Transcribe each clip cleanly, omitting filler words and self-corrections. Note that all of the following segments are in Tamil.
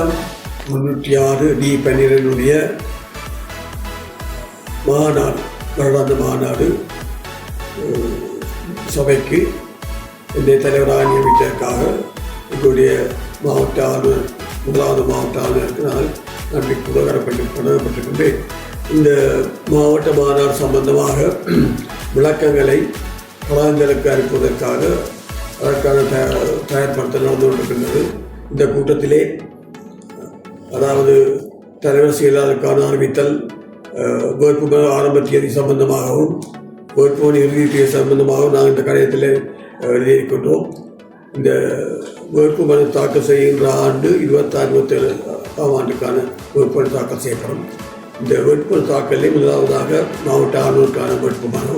சட்டம் 306 D12 மாநாடு, வருடாந்த மாநாடு சபைக்கு என்னை தலைவராக நியமித்ததற்காக எங்களுடைய மாவட்ட ஆளுநர், முதலாவது மாவட்ட ஆளுநருக்கு நான் நன்றி கடமைப்பட்டிருக்கின்றேன். இந்த மாவட்ட மாநாடு சம்பந்தமாக விளக்கங்களை கலாந்தலுக்கு அனுப்புவதற்காக அதற்கான தயார்படுத்தல் நடந்து கொண்டிருக்கின்றது. இந்த கூட்டத்திலே அதாவது தலைவர் செயலாளருக்கான அறிவித்தல், வேட்புமனு ஆரம்ப தேதி சம்பந்தமாகவும் வேட்புமனு இறுதி தேதி சம்பந்தமாகவும் நாங்கள் இந்த கடிதத்தில் எழுதியிருக்கின்றோம். இந்த வேட்புமனு தாக்கல் செய்கின்ற ஆண்டு 26-27 ஆண்டுக்கான வேட்புமனு தாக்கல் செய்யப்படும். இந்த வேட்புமனு தாக்கலில் முதலாவதாக மாவட்ட ஆளுநருக்கான வேட்புமனு,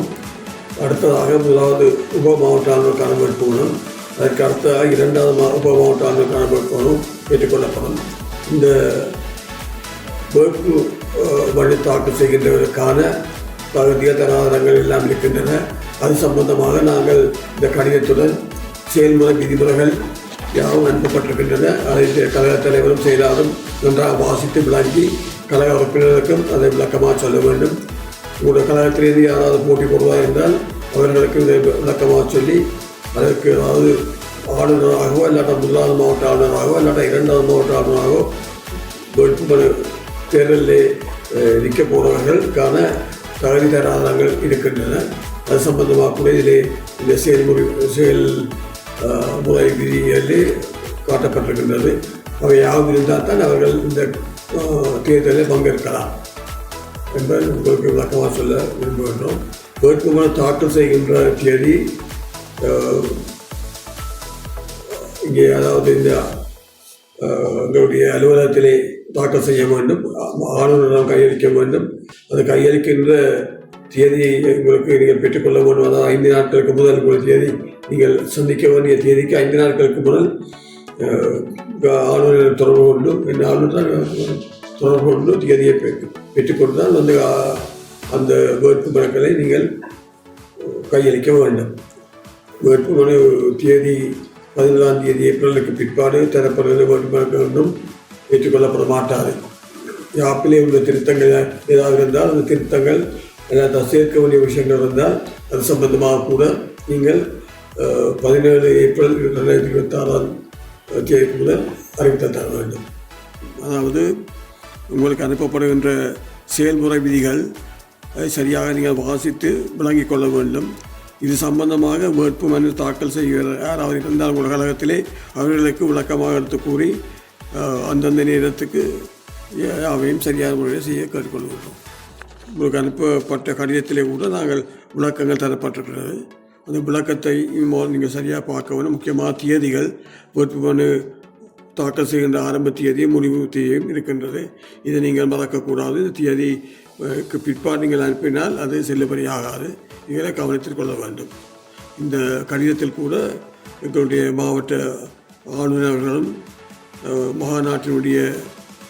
அடுத்ததாக முதலாவது உப மாவட்ட ஆளுநருக்கான வேட்புமனு, அதற்கு அடுத்ததாக இரண்டாவது உப மாவட்ட ஆளுநருக்கான வேட்புமனு ஏற்றுக்கொள்ளப்படும். இந்த வேட்புமனு தாக்கல் செய்கின்றவர்களுக்கான தகுதிய தராதரங்கள் எல்லாம் இருக்கின்றன. அது சம்பந்தமாக நாங்கள் இந்த கடிதத்துடன் செயல்முறை விதிமுறைகள் யாவும் அனுப்பப்பட்டிருக்கின்றன. அதை கழக தலைவரும் செயலாளரும் நன்றாக வாசித்து விளங்கி கழக உறுப்பினர்களுக்கும் அதை விளக்கமாக சொல்ல வேண்டும். உங்களுடைய கழகத்திலிருந்து யாராவது போட்டி போடுவதாக இருந்தால் அவர்களுக்கு இதை விளக்கமாக சொல்லி அதற்கு அதாவது ஆளுநராகவோ இல்லாட்டா முதலாவது மாவட்ட ஆளுநராகவோ இல்லாட்டா இரண்டாவது மாவட்ட ஆளுநராகவோ வேட்புமனு தேர்தலில் நிற்க போகிறவர்களுக்கான தகுதி தராதரங்கள் இருக்கின்றன. அது சம்பந்தமாக கூட இதிலே இந்த செயல்முறை விதிகளிலே காட்டப்பட்டிருக்கின்றது. அவை யாவும் இருந்தால் தான் அவர்கள் இந்த தேர்தலில் பங்கேற்கலாம் என்பதை உங்களுக்கு விளக்கமாக சொல்ல விரும்புகின்றோம். வேட்புமனு தாக்கல் செய்கின்ற தேதி இங்கே அதாவது இந்த எங்களுடைய அலுவலகத்திலே தாக்கல் செய்ய வேண்டும், ஆளுநரிடம் கையளிக்க வேண்டும். அது கையளிக்கின்ற தேதியை உங்களுக்கு நீங்கள் பெற்றுக்கொள்ள வேண்டும். அதாவது 5 நாட்களுக்கு முதல் உங்கள் தேதி நீங்கள் சந்திக்க வேண்டிய தேதிக்கு 5 நாட்களுக்கு முதல் ஆளுநர் தொடர்பு கொண்டு என் ஆளுநர் தொடர்பு கொண்டு தேதியை பெற்றுக்கொண்டுதான் வந்து அந்த வேட்புமனுக்களை நீங்கள் கையளிக்க வேண்டும். வேட்புமனு தேதி 14ஆம் தேதி ஏப்ரலுக்கு பிற்பாடு தரப்படுகிற வேட்புமனுக்கள் ஒன்றும் ஏற்றுக்கொள்ளப்பட மாட்டாது. யாப்பிலே உள்ள திருத்தங்கள் ஏதாவது இருந்தால் அந்த திருத்தங்கள் ஏதாவது சேர்க்க வேண்டிய விஷயங்கள் இருந்தால் அது சம்பந்தமாக கூட நீங்கள் 17 ஏப்ரல் 2026 தேதிக்கு முதல் அறிவித்தல் தர வேண்டும். அதாவது உங்களுக்கு அனுப்பப்படுகின்ற செயல்முறை விதிகள் சரியாக நீங்கள் வாசித்து விளங்கிக் கொள்ள வேண்டும். இது சம்பந்தமாக வேட்புமனு தாக்கல் செய்கிற யாராவது இருந்தால் உங்கள் கழகத்திலே அவர்களுக்கு விளக்கமாக எடுத்து கூறி அந்தந்த நேரத்துக்கு அவையும் சரியான முறையில் செய்ய கேட்டுக்கொள்கின்றோம். உங்களுக்கு அனுப்பப்பட்ட கடிதத்திலே கூட நாங்கள் விளக்கங்கள் தரப்பட்டிருக்கிறது. அந்த விளக்கத்தை நீங்கள் சரியாக பார்க்க வேண்டும். முக்கியமாக தேதிகள், வேட்புமனு தாக்கல் செய்கின்ற ஆரம்ப தேதியும் முடிவு தேதியும் இருக்கின்றது. இதை நீங்கள் மறக்கக்கூடாது. இந்த தேதிக்கு பிற்பாடு நீங்கள் அனுப்பினால் அது செல்லுபடி ஆகாது. இதை கவனத்தில் கொள்ள வேண்டும். இந்த கடிதத்தில் கூட எங்களுடைய மாவட்ட ஆளுநர்களும் மாநாட்டினுடைய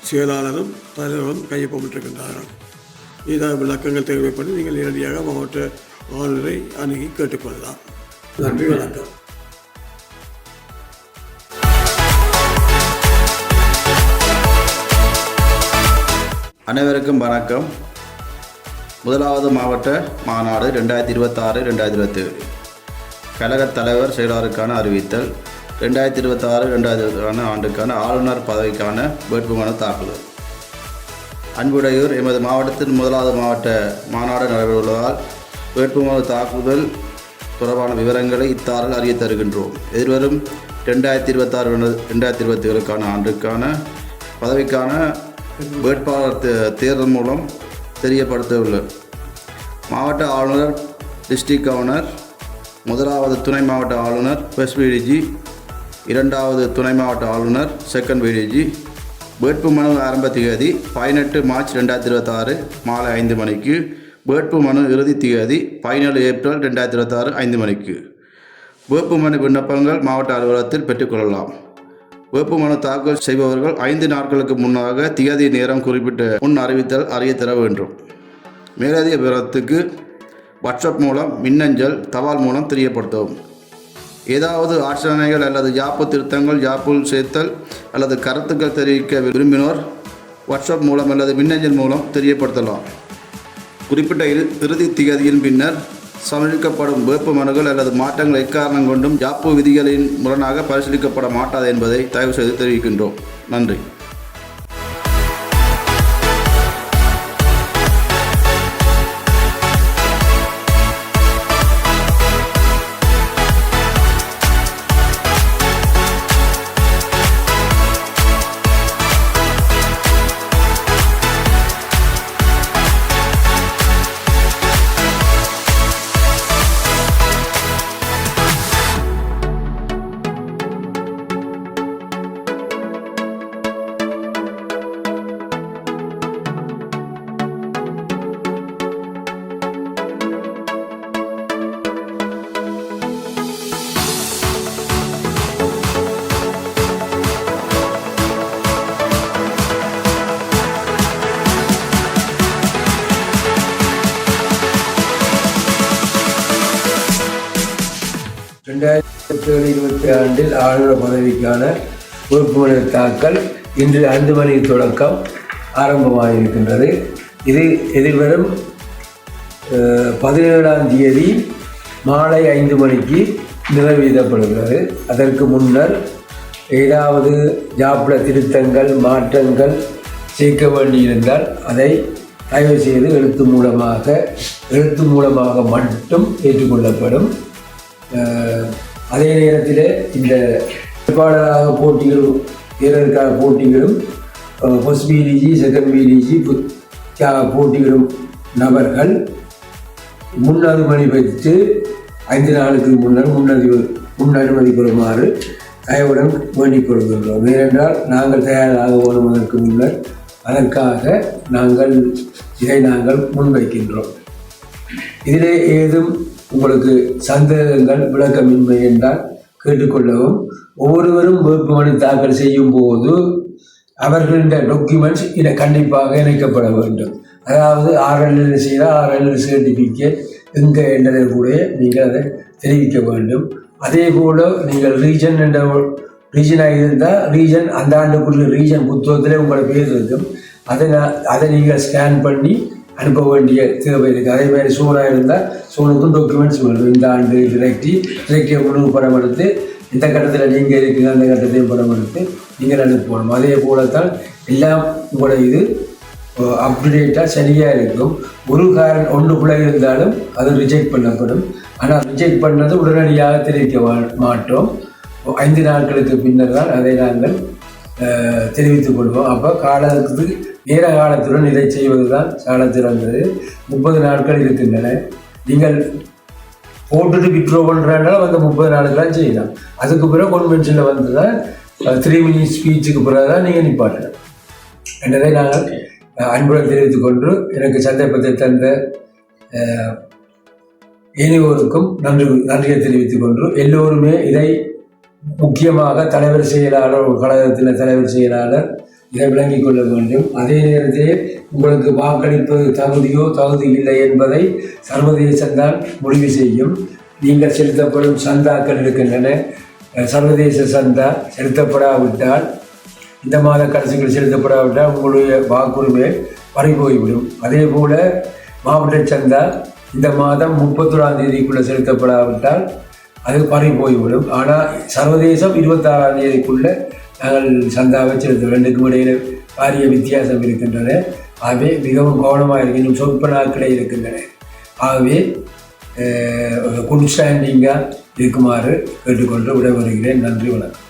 செயலாளரும் தலைவரும் கையொப்பமிட்டிருக்கின்றார்கள். ஏதாவது விளக்கங்கள் தேவைப்பட்டு நீங்கள் நேரடியாக மாவட்ட ஆளுநரை அணுகி கேட்டுக்கொள்ளலாம். நன்றி, வணக்கம். அனைவருக்கும் வணக்கம். முதலாவது மாவட்ட மாநாடு 2026-2027 கழகத் தலைவர் செயலாளருக்கான அறிவித்தல், 2026-2027 ஆண்டுக்கான ஆளுநர் பதவிக்கான வேட்புமனு தாக்குதல். அன்புடையோர், எமது மாவட்டத்தின் முதலாவது மாவட்ட மாநாடு நடைபெறுவதால் வேட்புமனு தாக்குதல் தொடர்பான விவரங்களை இத்தாரில் அறிய தருகின்றோம். எதிர்வரும் 2026-2027 ஆண்டுக்கான பதவிக்கான வேட்பாளர் தேர்தல் மூலம் தெரியப்படுத்தவுள்ளது. மாவட்ட ஆளுநர், டிஸ்ட்ரிக்ட் கவர்னர், முதலாவது துணை மாவட்ட ஆளுநர் ஃபர்ஸ்ட் விடிஜி, இரண்டாவது துணை மாவட்ட ஆளுநர் செகண்ட் விடிஜி. வேட்புமனு ஆரம்ப தேதி 18 மார்ச் 2026 மாலை 5 மணிக்கு. வேட்புமனு இறுதி தேதி 17 ஏப்ரல் 2026 5 மணிக்கு. வேட்புமனு விண்ணப்பங்கள் மாவட்ட அலுவலகத்தில் பெற்றுக்கொள்ளலாம். வேட்புமனு தாக்கல் செய்பவர்கள் 5 நாட்களுக்கு முன்னாக தேதி நேரம் குறிப்பிட்ட முன் அறிவித்தல் அறிய தர வேண்டும். மேலதிக விவரத்துக்கு வாட்ஸ்அப் மூலம், மின்னஞ்சல், தபால் மூலம் தெரியப்படுத்தவும். ஏதாவது ஆட்சேபனைகள் அல்லது யாப்பு திருத்தங்கள், யாப்புள் சேர்த்தல் அல்லது கருத்துக்கள் தெரிவிக்க விரும்பினோர் வாட்ஸ்அப் மூலம் அல்லது மின்னஞ்சல் மூலம் தெரியப்படுத்தலாம். குறிப்பிட்ட இறுதி திகதியின் பின்னர் சமர்ப்பிக்கப்படும் வேட்பு மனுக்கள் அல்லது மாற்றங்கள் எக்காரணம் கொண்டும் யாப்பு விதிகளின் முரணாக பரிசீலிக்கப்பட மாட்டாது என்பதை தயவு செய்து தெரிவிக்கின்றோம். நன்றி. ஆண்டில் ஆளுநர் பதவிக்கான வேட்புமனு தாக்கல் இன்று 5 மணி தொடக்கம் ஆரம்பமாக இருக்கின்றது. இது எதிர்வரும் 17ஆம் தேதி மாலை 5 மணிக்கு நிறைவேற்றப்படுகிறது. அதற்கு முன்னர் ஏதாவது ஜாப்ல திருத்தங்கள், மாற்றங்கள் சேர்க்க வேண்டியிருந்தால் அதை தயவு செய்து எழுத்து மூலமாக மட்டும் ஏற்றுக்கொள்ளப்படும். அதே நேரத்தில் இந்த வேட்பாளராக தேர்தலுக்கான போட்டிகளும் ஃபர்ஸ்ட் பிடிஜி, செகண்ட் பிடிஜி போட்டியிடும் நபர்கள் முன் அனுமதி பெற்று 5 நாளுக்கு முன்னர் முன் அனுமதி பெறுமாறு தயவுடன் வேண்டிக் கொள்கின்றோம். ஏனென்றால் நாங்கள் தயாராக வருவதற்கு முன்னர் அதற்காக இதை நாங்கள் முன்வைக்கின்றோம். இதிலே ஏதும் உங்களுக்கு சந்தேகங்கள், விளக்கமின்மை என்றால் கேட்டுக்கொள்ளவும். ஒவ்வொருவரும் வேட்புமனு தாக்கல் செய்யும் போது அவர்களின் டாக்குமெண்ட்ஸ் இதை கண்டிப்பாக இணைக்கப்பட வேண்டும். அதாவது RLL செய்தால் RLL சர்டிஃபிகேட் எங்கே என்றதை கூட நீங்கள் அதை தெரிவிக்க வேண்டும். அதே போல் நீங்கள் ரீஜனாக இருந்தால் ரீஜன் அந்த ஆண்டுக்குள்ள ரீஜன் புத்தகத்திலே உங்களோட பேர் இருக்கும். அதை நீங்கள் ஸ்கேன் பண்ணி அனுப்ப வேண்டிய தேவை இருக்குது. அதே மாதிரி சோனாக இருந்தால் சோனுக்கும் டாக்குமெண்ட்ஸ் வேணும். இந்த ஆண்டு டிரெக்டிவ் முழு படம் எடுத்து இந்த கட்டத்தில் நீங்கள் இருக்குது அந்த கட்டத்தையும் படம் எடுத்து நீங்கள் அனுப்பணும். அதே போலத்தான் எல்லாம் உங்களோட இது அப்டேட்டாக சரியாக இருக்கும். ஒரு ஒன்றுக்குள்ளே இருந்தாலும் அது ரிஜெக்ட் பண்ணப்படும். ஆனால் ரிஜெக்ட் பண்ணது உடனடியாக தெரிவிக்க மாட்டோம். 5 நாட்களுக்கு பின்னர் தான் அதை நாங்கள் தெரிவித்துக் கொள்வோம். அப்போ நேர காலத்துடன் இதை செய்வது தான் சாலத்திறந்தது. 30 நாட்கள் இருக்கின்றன. நீங்கள் போட்டுட்டு விட்ரோ பண்ணுறாலும் அந்த 30 நாளுக்கெல்லாம் செய்யலாம். அதுக்கு பிறகு கன்வென்ஷனில் வந்து தான் 3 மினிட்ஸ் ஸ்பீச்சுக்கு பிறகு தான் நீங்கள் நிப்பாட்டலாம் என்றதை நாங்கள் அன்புடன் தெரிவித்துக் கொண்டு எனக்கு சந்தர்ப்பத்தை தந்த இனியோருக்கும் நன்றியை தெரிவித்துக் கொண்டு எல்லோருமே இதை முக்கியமாக தலைவர் செயலாளர், கழகத்தின் தலைவர் செயலாளர் இதை விளங்கிக் கொள்ள வேண்டும். அதே நேரத்தில் உங்களுக்கு வாக்களிப்பது தகுதி இல்லை என்பதை சர்வதேசம்தான் முடிவு செய்யும். நீங்கள் செலுத்தப்படும் சந்தாக்கள் இருக்கின்றன. சர்வதேச சந்தா செலுத்தப்படாவிட்டால், இந்த மாத கடைசிகள் செலுத்தப்படாவிட்டால் உங்களுடைய வாக்குரிமை பறிபோய்விடும். அதே போல் மாவட்ட சந்தா இந்த மாதம் 31ஆம் தேதிக்குள்ளே செலுத்தப்படாவிட்டால் அது பறிபோய்விடும். ஆனால் சர்வதேசம் 26ஆம் தேதிக்குள்ளே நாங்கள் சந்தாவை செலுத்தும். 2க்கும் இடையில் பாரிய வித்தியாசம் இருக்கின்றன. ஆகவே மிகவும் கவனமாக இருக்கு. இன்னும் சொற்ப நாட்களே இருக்கின்றன. ஆகவே குட் ஸ்டாண்டிங்காக இருக்குமாறு கேட்டுக்கொண்டு விடைபெறுகிறேன். நன்றி, வணக்கம்.